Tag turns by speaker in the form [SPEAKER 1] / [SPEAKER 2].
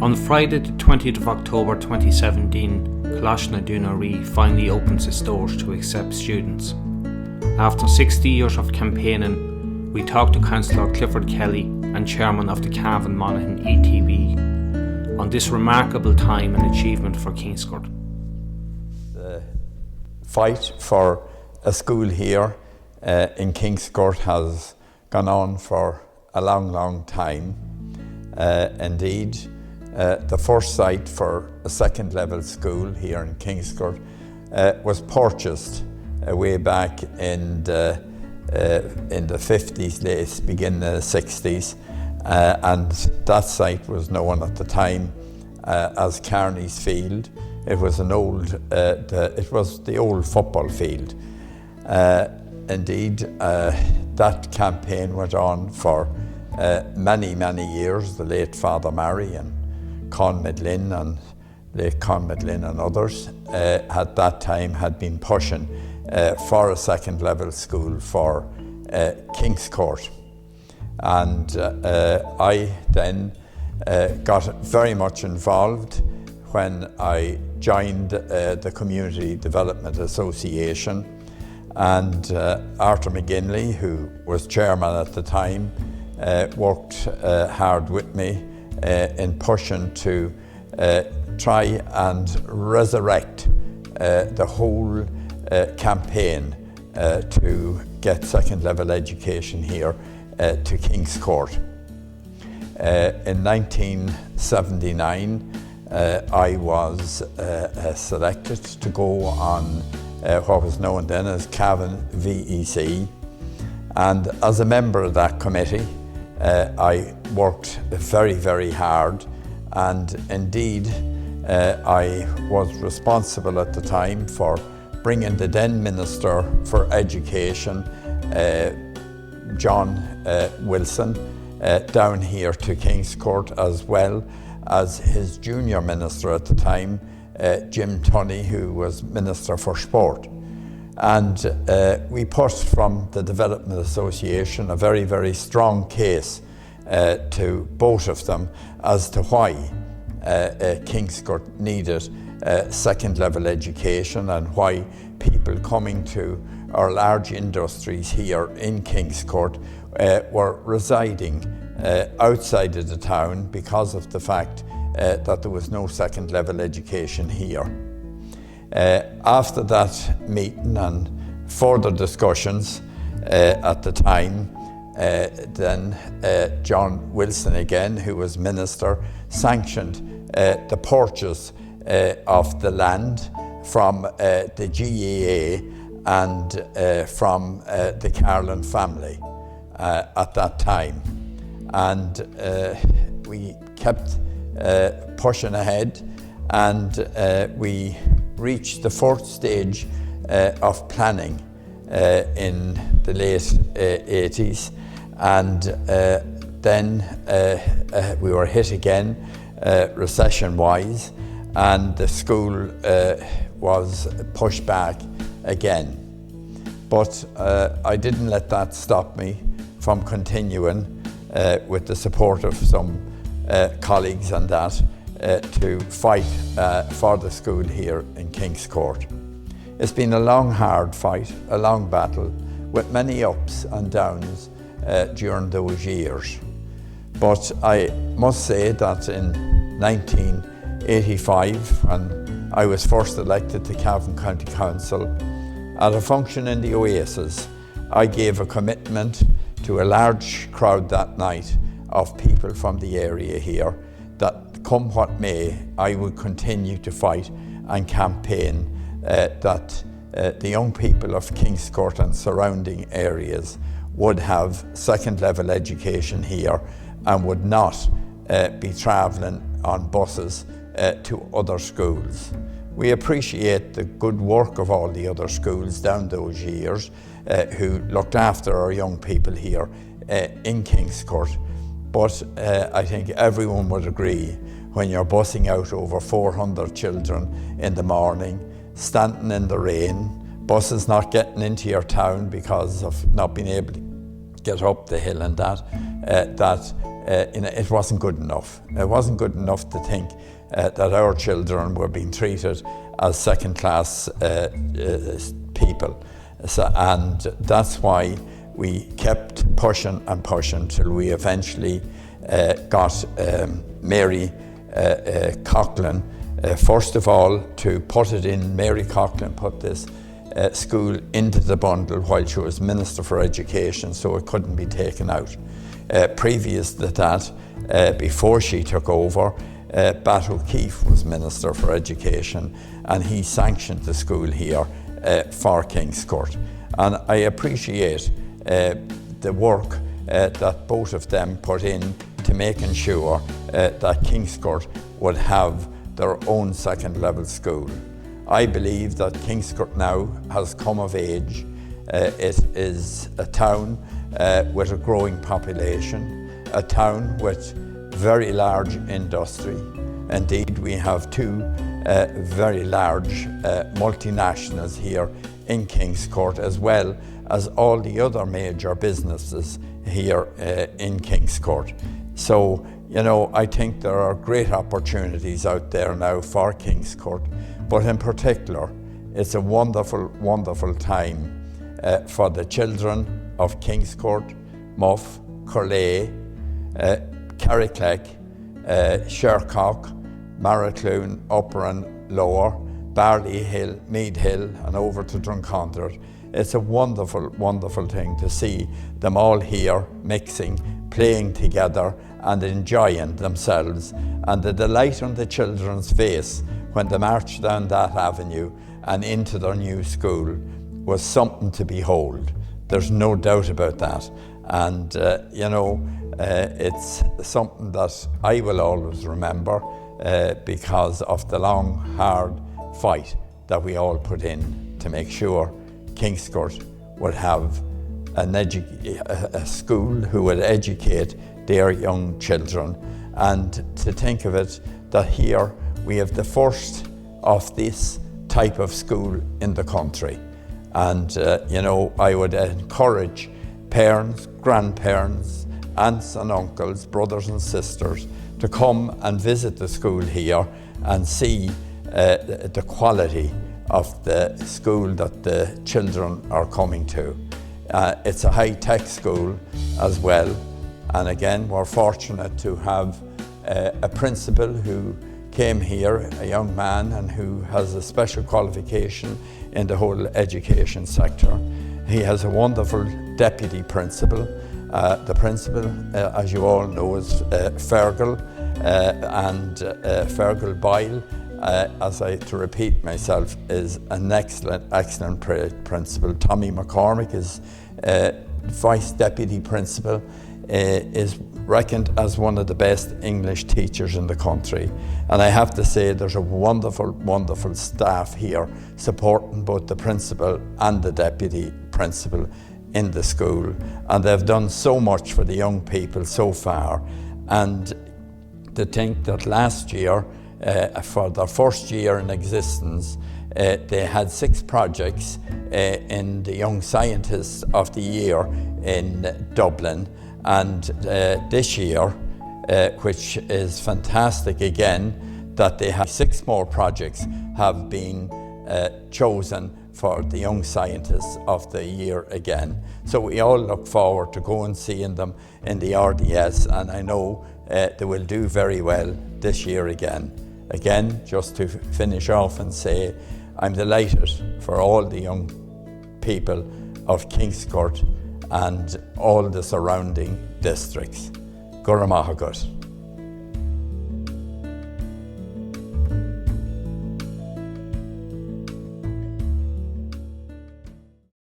[SPEAKER 1] On Friday the 20th of October 2017, Coláiste Dún finally opens its doors to accept students. After 60 years of campaigning, we talked to Councillor Clifford Kelly and Chairman of the Cavan Monaghan ETB on this remarkable time and achievement for Kingscourt.
[SPEAKER 2] The fight for a school here in Kingscourt has gone on for a long time. Indeed, the first site for a second level school here in Kingscourt was purchased way back in the 50s, beginning of the 60s, and that site was known at the time as Kearney's Field. It was it was the old football field. Indeed, that campaign went on for many years. The late Father Mary and Con Medlin and late Con Medlin and others at that time had been pushing for a second level school for Kingscourt. And I then got very much involved when I joined the Community Development Association, and Arthur McGinley, who was chairman at the time, worked hard with me in pushing to try and resurrect the whole campaign to get second level education here to Kingscourt. In 1979, I was selected to go on what was known then as Cavan VEC, and as a member of that committee, I worked very hard, and indeed I was responsible at the time for bringing the then Minister for Education, John Wilson, down here to Kingscourt, as well as his junior minister at the time, Jim Tunney, who was Minister for Sport. And we put from the Development Association a very strong case to both of them as to why Kingscourt needed second level education, and why people coming to our large industries here in Kingscourt were residing outside of the town because of the fact that there was no second level education here. After that meeting and further discussions at the time, then John Wilson again, who was Minister, sanctioned the purchase of the land from the GEA and from the Carlin family at that time. And we kept pushing ahead, and we reached the fourth stage of planning in the late 80s, and then we were hit again recession-wise, and the school was pushed back again. But I didn't let that stop me from continuing with the support of some colleagues and that to fight for the school here in Kingscourt. It's been a long, hard fight, a long battle, with many ups and downs during those years. But I must say that in 1985, when I was first elected to Cavan County Council, at a function in the Oasis, I gave a commitment to a large crowd that night of people from the area here that, come what may, I would continue to fight and campaign that the young people of Kingscourt and surrounding areas would have second level education here and would not be travelling on buses to other schools. We appreciate the good work of all the other schools down those years who looked after our young people here in Kingscourt, but I think everyone would agree, when you're bussing out over 400 children in the morning, standing in the rain, buses not getting into your town because of not being able to get up the hill and that it wasn't good enough. It wasn't good enough to think that our children were being treated as second-class people. And that's why we kept pushing and pushing till we eventually got Mary Coughlin, first of all, to put it in. Mary Coughlin put this school into the bundle while she was Minister for Education, so it couldn't be taken out. Previous to that, before she took over, Bat O'Keefe was Minister for Education, and he sanctioned the school here for Kingscourt. And I appreciate the work that both of them put in to making sure that Kingscourt would have their own second level school. I believe that Kingscourt now has come of age. It is a town with a growing population, a town with very large industry. Indeed, we have two very large multinationals here in Kingscourt, as well as all the other major businesses here in Kingscourt. So, you know, I think there are great opportunities out there now for Kingscourt, but in particular, it's a wonderful, wonderful time for the children of Kingscourt, Muff, Cllr, Carricleck, Shercock, Marracloon, Upper and Lower, Barley Hill, Mead Hill, and over to Drumcondra. It's a wonderful, wonderful thing to see them all here mixing, playing together and enjoying themselves, and the delight on the children's face when they marched down that avenue and into their new school was something to behold. There's no doubt about that. And you know, it's something that I will always remember because of the long, hard fight that we all put in to make sure Kingscourt would have a school who would educate their young children. And to think of it, that here we have the first of this type of school in the country. And you know, I would encourage parents, grandparents, aunts and uncles, brothers and sisters to come and visit the school here and see the quality of the school that the children are coming to. It's a high-tech school as well, and again, we're fortunate to have a principal who came here, a young man, and who has a special qualification in the whole education sector. He has a wonderful deputy principal. The principal, as you all know, is Fergal, and Fergal Boyle, to repeat myself, is an excellent principal. Tommy McCormick is vice deputy principal, is reckoned as one of the best English teachers in the country. And I have to say there's a wonderful, wonderful staff here supporting both the principal and the deputy principal in the school. And they've done so much for the young people so far. And to think that last year, for their first year in existence, they had 6 projects in the Young Scientists of the Year in Dublin. And this year, which is fantastic again, that they have 6 more projects have been chosen for the Young Scientists of the Year again. So we all look forward to go and seeing them in the RDS, and I know they will do very well this year again. Again, just to finish off and say, I'm delighted for all the young people of Kingscourt and all the surrounding districts. Guramahagut.